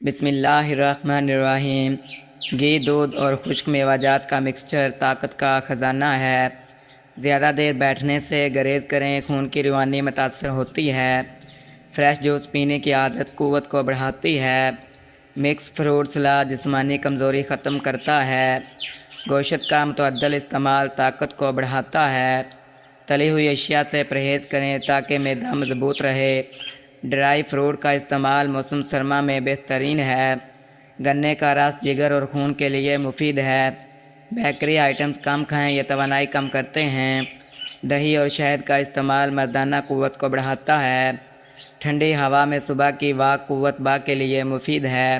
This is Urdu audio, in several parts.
بسم اللہ الرحمن الرحیم۔ گھی، دودھ اور خشک میوہ جات کا مکسچر طاقت کا خزانہ ہے۔ زیادہ دیر بیٹھنے سے گریز کریں، خون کی روانی متاثر ہوتی ہے۔ فریش جوس پینے کی عادت قوت کو بڑھاتی ہے۔ مکس فروٹ سلاد جسمانی کمزوری ختم کرتا ہے۔ گوشت کا متعدل استعمال طاقت کو بڑھاتا ہے۔ تلی ہوئی اشیاء سے پرہیز کریں تاکہ معدہ مضبوط رہے۔ ڈرائی فروٹ کا استعمال موسم سرما میں بہترین ہے۔ گنے کا رس جگر اور خون کے لیے مفید ہے۔ بیکری آئٹمز کم کھائیں، یہ توانائی کم کرتے ہیں۔ دہی اور شہد کا استعمال مردانہ قوت کو بڑھاتا ہے۔ ٹھنڈی ہوا میں صبح کی واک قوت باہ کے لیے مفید ہے۔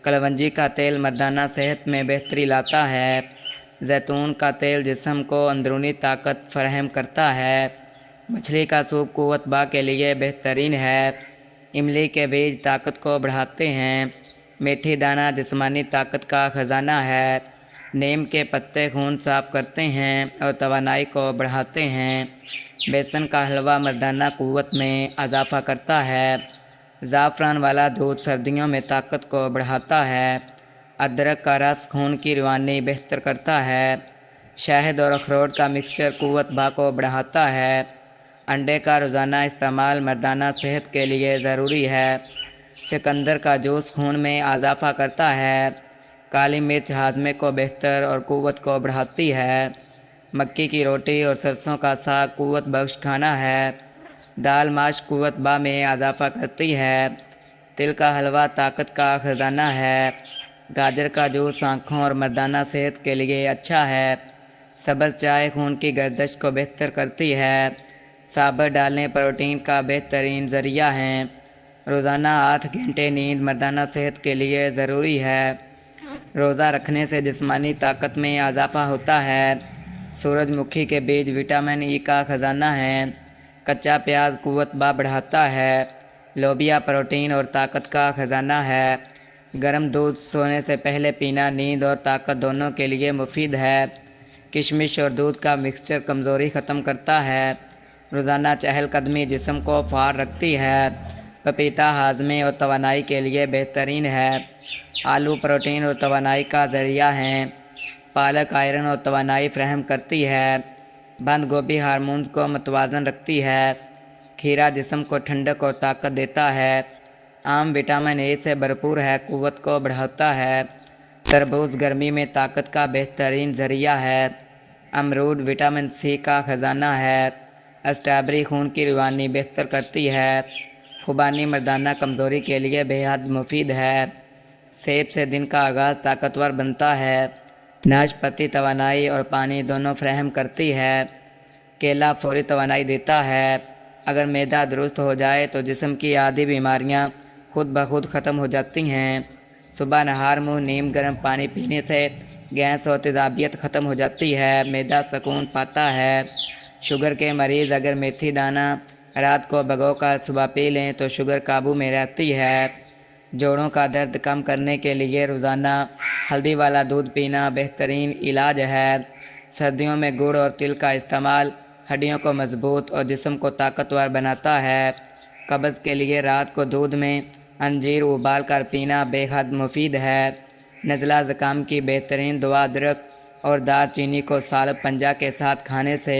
کلونجی کا تیل مردانہ صحت میں بہتری لاتا ہے۔ زیتون کا تیل جسم کو اندرونی طاقت فراہم کرتا ہے۔ مچھلی کا سوپ قوت باہ کے لیے بہترین ہے۔ املی کے بیج طاقت کو بڑھاتے ہیں۔ میتھی دانہ جسمانی طاقت کا خزانہ ہے۔ نیم کے پتے خون صاف کرتے ہیں اور توانائی کو بڑھاتے ہیں۔ بیسن کا حلوہ مردانہ قوت میں اضافہ کرتا ہے۔ زعفران والا دودھ سردیوں میں طاقت کو بڑھاتا ہے۔ ادرک کا رس خون کی روانی بہتر کرتا ہے۔ شہد اور اخروٹ کا مکسچر قوت باہ کو بڑھاتا ہے۔ انڈے کا روزانہ استعمال مردانہ صحت کے لیے ضروری ہے۔ چقندر کا جوس خون میں اضافہ کرتا ہے۔ کالی مرچ ہاضمے کو بہتر اور قوت کو بڑھاتی ہے۔ مکی کی روٹی اور سرسوں کا ساگ قوت بخش کھانا ہے۔ دال ماش قوت باہ میں اضافہ کرتی ہے۔ تل کا حلوہ طاقت کا خزانہ ہے۔ گاجر کا جوس آنکھوں اور مردانہ صحت کے لیے اچھا ہے۔ سبز چائے خون کی گردش کو بہتر کرتی ہے۔ سابر ڈالیں پروٹین کا بہترین ذریعہ ہیں۔ روزانہ 8 گھنٹے نیند مردانہ صحت کے لیے ضروری ہے۔ روزہ رکھنے سے جسمانی طاقت میں اضافہ ہوتا ہے۔ سورج مکھی کے بیج وٹامن ای کا خزانہ ہیں۔ کچا پیاز قوت باہ بڑھاتا ہے۔ لوبیا پروٹین اور طاقت کا خزانہ ہے۔ گرم دودھ سونے سے پہلے پینا نیند اور طاقت دونوں کے لیے مفید ہے۔ کشمش اور دودھ کا مکسچر کمزوری ختم کرتا ہے۔ روزانہ چہل قدمی جسم کو فعال رکھتی ہے۔ پپیتا ہاضمے اور توانائی کے لیے بہترین ہے۔ آلو پروٹین اور توانائی کا ذریعہ ہیں۔ پالک آئرن اور توانائی فراہم کرتی ہے۔ بند گوبھی ہارمونز کو متوازن رکھتی ہے۔ کھیرا جسم کو ٹھنڈک اور طاقت دیتا ہے۔ آم وٹامن اے سے بھرپور ہے، قوت کو بڑھاتا ہے۔ تربوز گرمی میں طاقت کا بہترین ذریعہ ہے۔ امرود وٹامن سی کا خزانہ ہے۔ اسٹرابیری خون کی روانی بہتر کرتی ہے۔ خوبانی مردانہ کمزوری کے لیے بے حد مفید ہے۔ سیب سے دن کا آغاز طاقتور بنتا ہے۔ ناشپاتی توانائی اور پانی دونوں فراہم کرتی ہے۔ کیلا فوری توانائی دیتا ہے۔ اگر معدہ درست ہو جائے تو جسم کی آدھی بیماریاں خود بخود ختم ہو جاتی ہیں۔ صبح نہار منہ نیم گرم پانی پینے سے گیس اور تیزابیت ختم ہو جاتی ہے۔ معدہ سکون پاتا ہے۔ شوگر کے مریض اگر میتھی دانہ رات کو بھگو کر صبح پی لیں تو شوگر قابو میں رہتی ہے۔ جوڑوں کا درد کم کرنے کے لیے روزانہ ہلدی والا دودھ پینا بہترین علاج ہے۔ سردیوں میں گڑ اور تل کا استعمال ہڈیوں کو مضبوط اور جسم کو طاقتور بناتا ہے۔ قبض کے لیے رات کو دودھ میں انجیر ابال کر پینا بے حد مفید ہے۔ نزلہ زکام کی بہترین دوا ادرک اور دار چینی کو سالب پنجہ کے ساتھ کھانے سے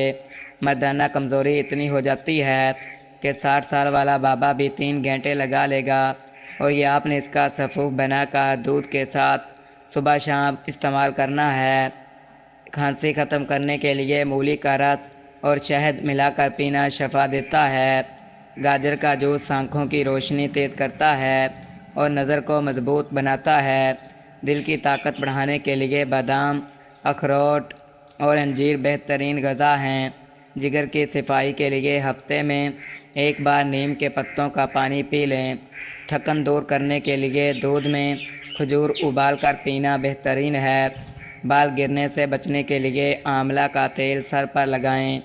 مردانہ کمزوری اتنی ہو جاتی ہے کہ 60 سال والا بابا بھی 3 گھنٹے لگا لے گا، اور یہ آپ نے اس کا سفوف بنا کر دودھ کے ساتھ صبح شام استعمال کرنا ہے۔ کھانسی ختم کرنے کے لیے مولی کا رس اور شہد ملا کر پینا شفا دیتا ہے۔ گاجر کا جوس آنکھوں کی روشنی تیز کرتا ہے اور نظر کو مضبوط بناتا ہے۔ دل کی طاقت بڑھانے کے لیے بادام، اخروٹ اور انجیر بہترین غذا ہیں۔ جگر کی صفائی کے لیے ہفتے میں 1 بار نیم کے پتوں کا پانی پی لیں۔ تھکن دور کرنے کے لیے دودھ میں کھجور ابال کر پینا بہترین ہے۔ بال گرنے سے بچنے کے لیے آملہ کا تیل سر پر لگائیں۔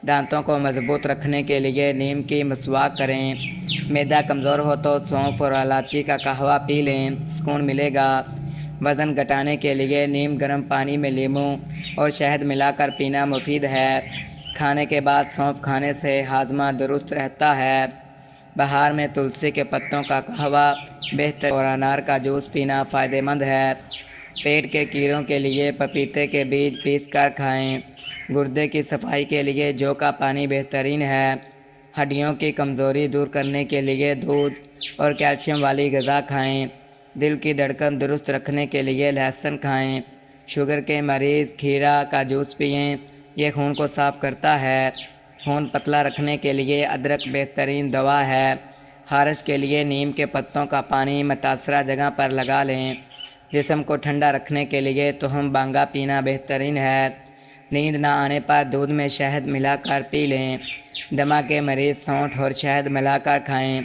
دانتوں کو مضبوط رکھنے کے لیے نیم کی مسواک کریں۔ معدہ کمزور ہو تو سونف اور الائچی کا قہوہ پی لیں، سکون ملے گا۔ وزن گھٹانے کے لیے نیم گرم پانی میں لیموں اور شہد ملا کر پینا مفید ہے۔ کھانے کے بعد سونف کھانے سے ہاضمہ درست رہتا ہے۔ بہار میں تلسی کے پتوں کا قہوہ بہتر اور انار کا جوس پینا فائدہ مند ہے۔ پیٹ کے کیڑوں کے لیے پپیتے کے بیج پیس کر کھائیں۔ گردے کی صفائی کے لیے جو کا پانی بہترین ہے۔ ہڈیوں کی کمزوری دور کرنے کے لیے دودھ اور کیلشیم والی غذا کھائیں۔ دل کی دھڑکن درست رکھنے کے لیے لہسن کھائیں۔ شوگر کے مریض کھیرا کا جوس پئیں، یہ خون کو صاف کرتا ہے۔ خون پتلا رکھنے کے لیے ادرک بہترین دوا ہے۔ خارش کے لیے نیم کے پتوں کا پانی متاثرہ جگہ پر لگا لیں۔ جسم کو ٹھنڈا رکھنے کے لیے تہم بانگا پینا بہترین ہے۔ نیند نہ آنے پر دودھ میں شہد ملا کر پی لیں۔ دمہ کے مریض سونٹھ اور شہد ملا کر کھائیں۔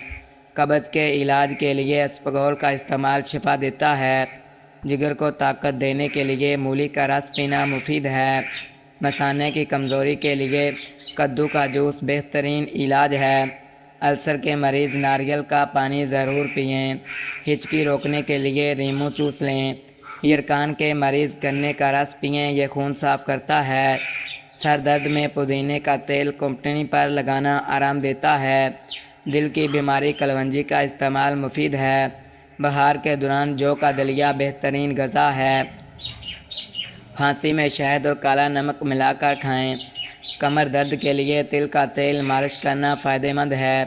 قبض کے علاج کے لیے اسپغول کا استعمال شفا دیتا ہے۔ جگر کو طاقت دینے کے لیے مولی کا رس پینا مفید ہے۔ مثانے کی کمزوری کے لیے کدو کا جوس بہترین علاج ہے۔ السر کے مریض ناریل کا پانی ضرور پئیں۔ ہچکی روکنے کے لیے لیموں چوس لیں۔ یرکان کے مریض گنے کا رس پئیں، یہ خون صاف کرتا ہے۔ سر درد میں پودینے کا تیل کمپنی پر لگانا آرام دیتا ہے۔ دل کی بیماری کلونجی کا استعمال مفید ہے۔ بہار کے دوران جو کا دلیا بہترین غذا ہے۔ پھانسی میں شہد اور کالا نمک ملا کر کھائیں۔ کمر درد کے لیے تل کا تیل مالش کرنا فائدہ مند ہے۔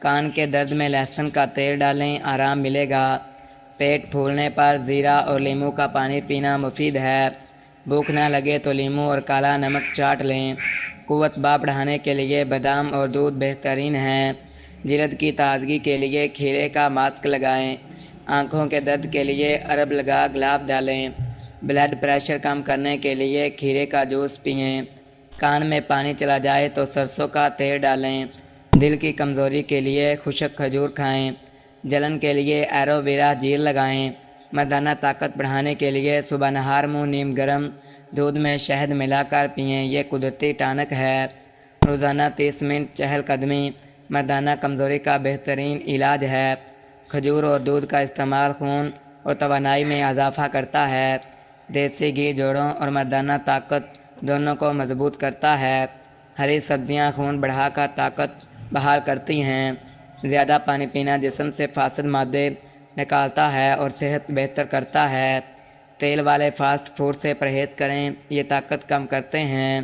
کان کے درد میں لہسن کا تیل ڈالیں، آرام ملے گا۔ پیٹ پھولنے پر زیرہ اور لیموں کا پانی پینا مفید ہے۔ بھوک نہ لگے تو لیموں اور کالا نمک چاٹ لیں۔ قوت باہ بڑھانے کے لیے بادام اور دودھ بہترین ہیں۔ جلد کی تازگی کے لیے کھیرے کا ماسک لگائیں۔ آنکھوں کے درد کے لیے عرب لگا گلاب ڈالیں۔ بلڈ پریشر کم کرنے کے لیے کھیرے کا جوس پئیں۔ کان میں پانی چلا جائے تو سرسوں کا تیل ڈالیں۔ دل کی کمزوری کے لیے خشک کھجور کھائیں۔ جلن کے لیے ایلو ویرا جیل لگائیں۔ مردانہ طاقت بڑھانے کے لیے صبح نہار منہ نیم گرم دودھ میں شہد ملا کر پئیں، یہ قدرتی ٹانک ہے۔ روزانہ 30 منٹ چہل قدمی مردانہ کمزوری کا بہترین علاج ہے۔ کھجور اور دودھ کا استعمال خون اور توانائی میں اضافہ کرتا ہے۔ دیسی گھی جوڑوں اور مردانہ طاقت دونوں کو مضبوط کرتا ہے۔ ہری سبزیاں خون بڑھا کر طاقت بحال کرتی ہیں۔ زیادہ پانی پینا جسم سے فاسد مادے نکالتا ہے اور صحت بہتر کرتا ہے۔ تیل والے فاسٹ فوڈ سے پرہیز کریں، یہ طاقت کم کرتے ہیں۔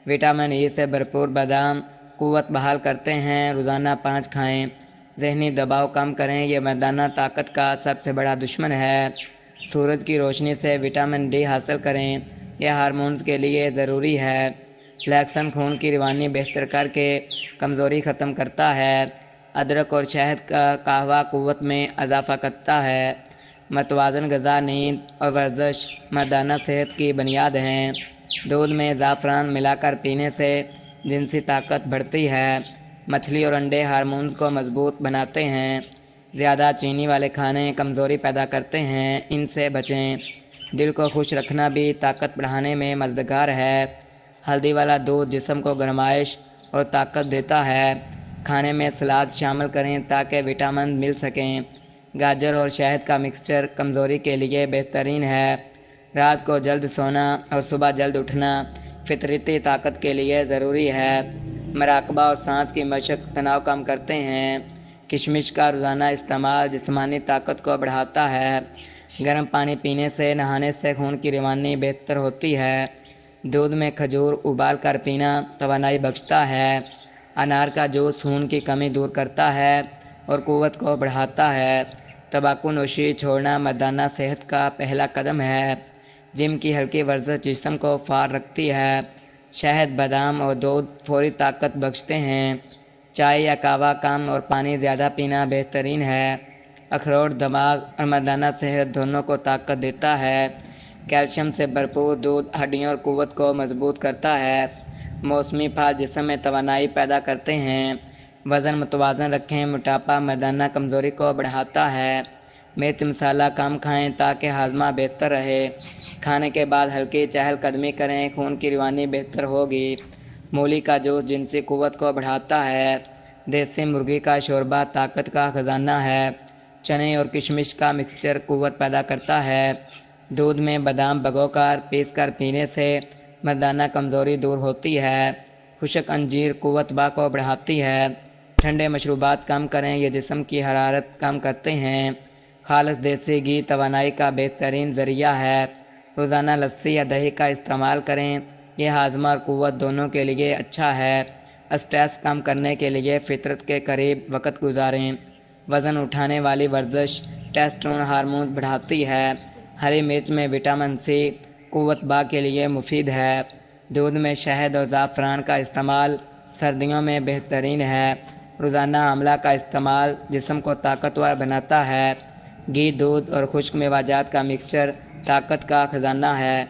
وٹامن ای سے بھرپور بادام قوت بحال کرتے ہیں، روزانہ 5 کھائیں۔ ذہنی دباؤ کم کریں، یہ مردانہ طاقت کا سب سے بڑا دشمن ہے۔ سورج کی روشنی سے وٹامن ڈی حاصل کریں، یہ ہارمونز کے لیے ضروری ہے۔ فلیکسن خون کی روانی بہتر کر کے کمزوری ختم کرتا ہے۔ ادرک اور شہد کا قہوہ قوت میں اضافہ کرتا ہے۔ متوازن غذا، نیند اور ورزش مردانہ صحت کی بنیاد ہیں۔ دودھ میں زعفران ملا کر پینے سے جنسی طاقت بڑھتی ہے۔ مچھلی اور انڈے ہارمونز کو مضبوط بناتے ہیں۔ زیادہ چینی والے کھانے کمزوری پیدا کرتے ہیں، ان سے بچیں۔ دل کو خوش رکھنا بھی طاقت بڑھانے میں مددگار ہے۔ ہلدی والا دودھ جسم کو گرمائش اور طاقت دیتا ہے۔ کھانے میں سلاد شامل کریں تاکہ وٹامن مل سکیں۔ گاجر اور شہد کا مکسچر کمزوری کے لیے بہترین ہے۔ رات کو جلد سونا اور صبح جلد اٹھنا فطرتی طاقت کے لیے ضروری ہے۔ مراقبہ اور سانس کی مشق تناؤ کم کرتے ہیں۔ کشمش کا روزانہ استعمال جسمانی طاقت کو بڑھاتا ہے۔ گرم پانی پینے سے نہانے سے خون کی روانی بہتر ہوتی ہے۔ دودھ میں کھجور ابال کر پینا توانائی بخشتا ہے۔ انار کا جوس خون کی کمی دور کرتا ہے اور قوت کو بڑھاتا ہے۔ تمباکو نوشی چھوڑنا مردانہ صحت کا پہلا قدم ہے۔ جم کی ہلکی ورزش جسم کو فعال رکھتی ہے۔ شہد، بادام اور دودھ فوری طاقت بخشتے ہیں۔ چائے یا قہوہ کم اور پانی زیادہ پینا بہترین ہے۔ اخروٹ دماغ اور مردانہ صحت دونوں کو طاقت دیتا ہے۔ کیلشیم سے بھرپور دودھ ہڈیوں اور قوت کو مضبوط کرتا ہے۔ موسمی پھل جسم میں توانائی پیدا کرتے ہیں۔ وزن متوازن رکھیں، موٹاپا مردانہ کمزوری کو بڑھاتا ہے۔ مرچ مسالہ کم کھائیں تاکہ ہاضمہ بہتر رہے۔ کھانے کے بعد ہلکی چہل قدمی کریں، خون کی روانی بہتر ہوگی۔ مولی کا جوس جنسی قوت کو بڑھاتا ہے۔ دیسی مرغی کا شوربہ طاقت کا خزانہ ہے۔ چنے اور کشمش کا مکسچر قوت پیدا کرتا ہے۔ دودھ میں بادام بھگو کر پیس کر پینے سے مردانہ کمزوری دور ہوتی ہے۔ خشک انجیر قوت باہ کو بڑھاتی ہے۔ ٹھنڈے مشروبات کم کریں، یہ جسم کی حرارت کم کرتے ہیں۔ خالص دیسی گھی توانائی کا بہترین ذریعہ ہے۔ روزانہ لسی یا دہی کا استعمال کریں، یہ ہاضمہ اور قوت دونوں کے لیے اچھا ہے۔ اسٹریس کم کرنے کے لیے فطرت کے قریب وقت گزاریں۔ وزن اٹھانے والی ورزش ٹیسٹوسٹیرون ہارمون بڑھاتی ہے۔ ہری مرچ میں وٹامن سی قوت باہ کے لیے مفید ہے۔ دودھ میں شہد اور زعفران کا استعمال سردیوں میں بہترین ہے۔ روزانہ آملہ کا استعمال جسم کو طاقتور بناتا ہے۔ گھی، دودھ اور خشک میوہ جات کا مکسچر طاقت کا خزانہ ہے۔